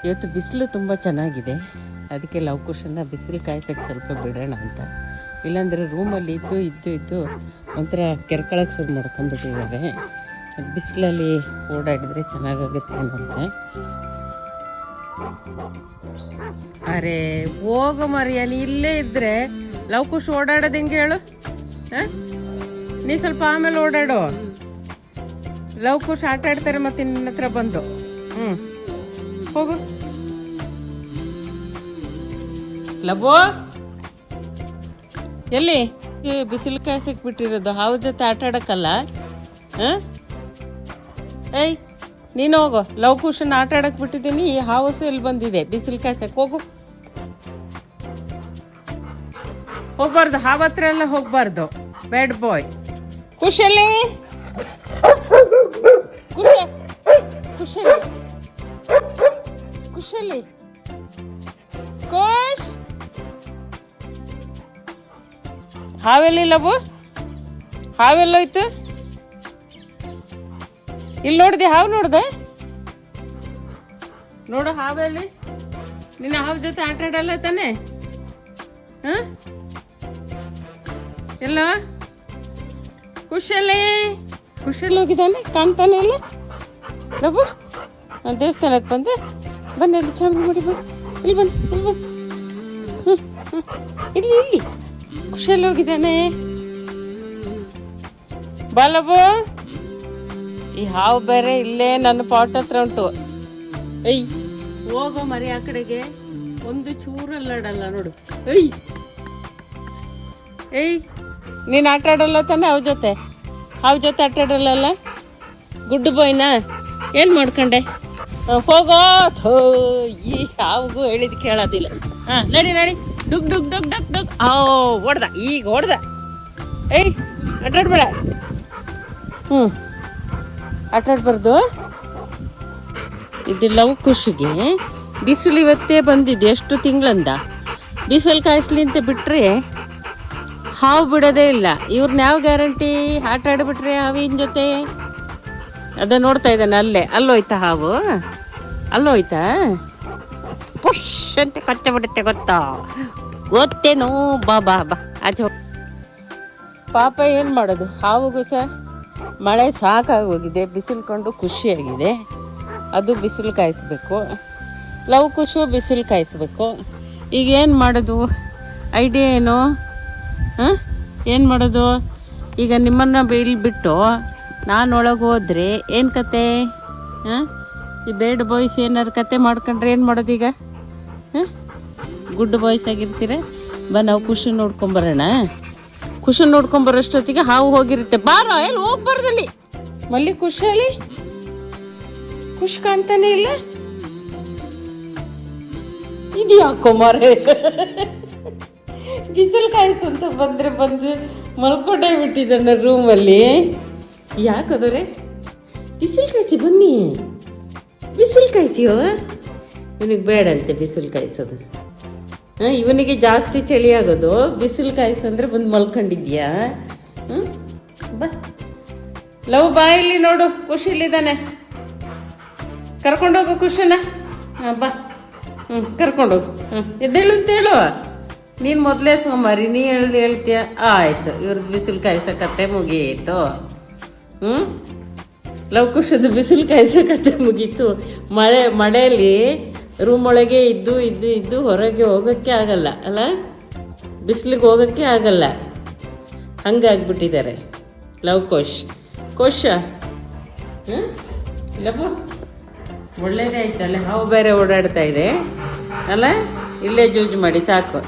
ಇವತ್ತು ಬಿಸಿಲು ತುಂಬ ಚೆನ್ನಾಗಿದೆ, ಅದಕ್ಕೆ ಲವ್ ಕುಶನ್ನ ಬಿಸಿಲು ಕಾಯಿಸೋಕ್ಕೆ ಸ್ವಲ್ಪ ಬಿಡೋಣ ಅಂತ. ಇಲ್ಲಾಂದರೆ ರೂಮಲ್ಲಿ ಇದ್ದು ಒಂಥರ ಕೆರ್ಕೊಳಕ್ಕೆ ಶುರು ಮಾಡ್ಕೊಂಡ್ಬಿಟ್ಟಿದ್ದಾರೆ. ಬಿಸಿಲಲ್ಲಿ ಓಡಾಡಿದರೆ ಚೆನ್ನಾಗಾಗುತ್ತೆ ಅನ್ನೋಂತೆ. ಅರೆ ಹೋಗೋ ಮರಿಯಾನಿ, ಇಲ್ಲೇ ಇದ್ದರೆ ಲವ್ ಕುಶ್ ಓಡಾಡೋದು ಹೆಂಗೆ ಹೇಳು? ನೀ ಸ್ವಲ್ಪ ಆಮೇಲೆ ಓಡಾಡು. ಲವ್ ಕುಶ್ ಆಟ ಆಡ್ತಾರೆ ಮತ್ತೆ ನಿನ್ನ ಹತ್ರ ಬಂದು. ಹೋಗು ಲಬೋ. ಎಲ್ಲಿ ಬಿಸಿಲು ಕಾಯಿಸಕ್ಕೆ ಬಿಟ್ಟಿರೋದು? ಹಾವು ಜೊತೆ ಆಟ ಆಡಕ್ಕಲ್ಲ. ಏಯ್ ನೀನು ಹೋಗು, ಲವ್ ಕುಶನ್ ಆಟ ಆಡಕ್ ಬಿಟ್ಟಿದ್ದೀನಿ. ಈ ಹಾವುಸು ಎಲ್ಲಿ ಬಂದಿದೆ ಬಿಸಿಲು ಕಾಯಿಸಕ್ಕೆ? ಹೋಗು, ಹೋಗ್ಬಾರ್ದು, ಹಾವು ಹತ್ರ ಎಲ್ಲ ಹೋಗ್ಬಾರ್ದು. ಬ್ಯಾಡ್ ಬಾಯ್. ಕುಶಲಿ ಕುಶಲಿ ಕುಶಲಿ ಕೋಶ್. ಹಾವೆಲ್ಲಿಲ್ಲಬು? ಹಾವೆಲ್ಲೋಯ್ತು? ಇಲ್ಲಿ ನೋಡಿದೆ ಹಾವು? ನೋಡ್ದೆ? ನೋಡು ಹಾವೆಲ್ಲಿ? ನಿನ್ನ ಹಾವು ಜೊತೆ ಆಟ ಆಡಲ್ಲ ತಾನೆ? ಎಲ್ಲ ಕುಶಲಿ ಹೋಗಿದ್ದಾನೆ, ಕಾಣ್ತಾನೆ ಇಲ್ಲ ಲಬು? ದೇವಸ್ಥಾನಕ್ಕೆ ಬಂದೆ. ಬನ್ನಿ ಅಲ್ಲಿ ಚಾಮಿ ಮಾಡಿ ಬನ್ನಿ. ಇಲ್ಲಿ ಬನ್ನಿ. ಇಲ್ಲಿ ಕುಶಲ್ ಹೋಗಿದ್ದಾನೆ. ಬಾಲಬು, ಈ ಹಾವು ಬೇರೆ ಇಲ್ಲೇ ನನ್ನ ಪಾಟ್ ಹತ್ರ ಉಂಟು. ಏಯ್ ಹೋಗೋ ಮರಿ ಆ ಕಡೆಗೆ, ಒಂದು ಚೂರಲ್ಲಾಡಲ್ಲ ನೋಡು. ಏಯ್ ನೀನು ಆಟ ಆಡಲ್ಲ ತಾನೆ ಹಾವು ಜೊತೆ ಆಟ ಆಡಲ್ಲ? ಗುಡ್ ಬಾಯ್ನಾ? ಏನು ಮಾಡ್ಕೊಂಡೆ? ಹೋಗೋ. ಈ ಹಾವುಗೂ ಹೇಳಿದ್ ಕೇಳೋದಿಲ್ಲ. ನಡಿ ಡುಗ್ ಡುಗ್ ಡುಗ್ ಡಗ್ ಡುಗ್. ಹೊಡ್ದ, ಈಗ ಹೊಡ್ದ. ಏಯ್ ಆಟಾಡ್ಬೇಡ. ಆಟಾಡ್ಬಾರ್ದು. ಇದು ಲವ್ ಕುಶಿಗೆ ಬಿಸಿಲು ಇವತ್ತೇ ಬಂದಿದೆ. ಎಷ್ಟು ತಿಂಗಳಿಂದ ಬಿಸಿಲು ಕಾಯಿಸ್ಲಿ ಅಂತ ಬಿಟ್ರೆ ಹಾವು ಬಿಡೋದೇ ಇಲ್ಲ. ಇವ್ರನ್ನ ಯಾವ ಗ್ಯಾರಂಟಿ? ಆಟ ಆಡ್ಬಿಟ್ರೆ ಹಾವಿನ ಜೊತೆ. ಅದ ನೋಡ್ತಾ ಇದ್ದಾನೆ, ಅಲ್ಲೋಯ್ತಾ ಹಾವು? ಅಲ್ಲೋಯ್ತಾ? ಪುಷ್ ಅಂತ ಕಚ್ಚ ಬಿಡುತ್ತೆ, ಗೊತ್ತೇನು? ಬಾ ಆಚೆ. ಪಾಪ ಏನು ಮಾಡೋದು, ಹಾವುಗೂ ಸಹ ಮಳೆ ಸಾಕಾಗಿ ಹೋಗಿದೆ. ಬಿಸಿಲು ಕೊಂಡು ಖುಷಿಯಾಗಿದೆ. ಅದು ಬಿಸಿಲು ಕಾಯಿಸ್ಬೇಕು. ಲವ್ ಕುಶು ಬಿಸಿಲು ಕಾಯಿಸ್ಬೇಕು. ಈಗ ಏನು ಮಾಡೋದು? ಐಡಿಯಾ ಏನು? ಏನು ಮಾಡೋದು? ಈಗ ನಿಮ್ಮನ್ನು ಇಲ್ಲಿ ಬಿಟ್ಟು ನಾನು ಒಳಗೆ ಹೋದ್ರೆ ಏನು ಕತೆ? ಈ ಬೇಡ್ ಬಾಯ್ಸ್ ಏನಾರು ಕತೆ ಮಾಡ್ಕೊಂಡ್ರೆ ಏನು ಮಾಡೋದು ಈಗ? ಗುಡ್ ಬಾಯ್ಸ್ ಆಗಿರ್ತೀರ. ನಾವು ಕುಶನ್ ನೋಡ್ಕೊಂಬರೋಣ. ಕುಶನ್ ನೋಡ್ಕೊಂಬರೋಷ್ಟೊತ್ತಿಗೆ ಹಾವು ಹೋಗಿರುತ್ತೆ. ಬಾರೋ, ಎಲ್ಲಿ ಹೋಗ್ಬಾರ್ದಲ್ಲಿ ಮಲ್ಲಿ. ಕುಶಲಿ ಖುಷ್ ಕಾಣ್ತಾನೆ ಇಲ್ಲ. ಇದು ಯಾಕೋ ಮಾರೇ, ಬಿಸಿಲು ಕಾಯಿಸು ಅಂತ ಬಂದು ಮಲ್ಕೊಂಡೇ ಬಿಟ್ಟಿದ್ದಾನೆ ರೂಮಲ್ಲಿ. ಯಾಕದ್ರೆ ಬಿಸಿಲು ಕಾಯಿಸಿ ಬನ್ನಿ, ಬಿಸಿಲು ಕಾಯಿಸಿಯೋ. ಇವನಿಗೆ ಬೇಡಂತೆ ಬಿಸಿಲು ಕಾಯಿಸೋದು. ಇವನಿಗೆ ಜಾಸ್ತಿ ಚಳಿ ಆಗೋದು. ಬಿಸಿಲು ಕಾಯಿಸಂದ್ರೆ ಬಂದು ಮಲ್ಕೊಂಡಿದ್ಯಾ? ಬಾ ಲವ್, ಬಾ ಇಲ್ಲಿ ನೋಡು, ಖುಷಿಲಿದ್ದಾನೆ. ಕರ್ಕೊಂಡೋಗು ಖುಷಿನ. ಬಾ. ಕರ್ಕೊಂಡೋಗು. ಎದ್ದೇಳು ಅಂತ ಹೇಳು. ನೀನು ಮೊದಲೇ ಸೋಮಾರಿ, ನೀ ಹೇಳ್ತೀಯ. ಆಯ್ತು, ಇವ್ರದ್ದು ಬಿಸಿಲು ಕಾಯಿಸೋ ಕತೆ ಮುಗಿಯಿತು. ಲವ್ ಕುಶದ್ದು ಬಿಸಿಲು ಕಾಯಿಸೋ ಕತೆ ಮುಗೀತು. ಮಳೆಯಲ್ಲಿ ರೂಮ್ ಒಳಗೆ ಇದ್ದು ಹೊರಗೆ ಹೋಗೋಕ್ಕೆ ಆಗಲ್ಲ ಅಲ್ಲ? ಬಿಸಿಲಿಗೆ ಹೋಗೋಕ್ಕೆ ಆಗಲ್ಲ. ಹಂಗಾಗ್ಬಿಟ್ಟಿದ್ದಾರೆ ಲವ್ ಕೋಶ. ಲವ್ ಒಳ್ಳೇದೇ ಆಯ್ತಲ್ಲ. ಹಾವು ಬೇರೆ ಓಡಾಡ್ತಾ ಇದೆ ಅಲ್ಲ? ಇಲ್ಲೇ ಜೂಜ್ ಮಾಡಿ ಸಾಕು.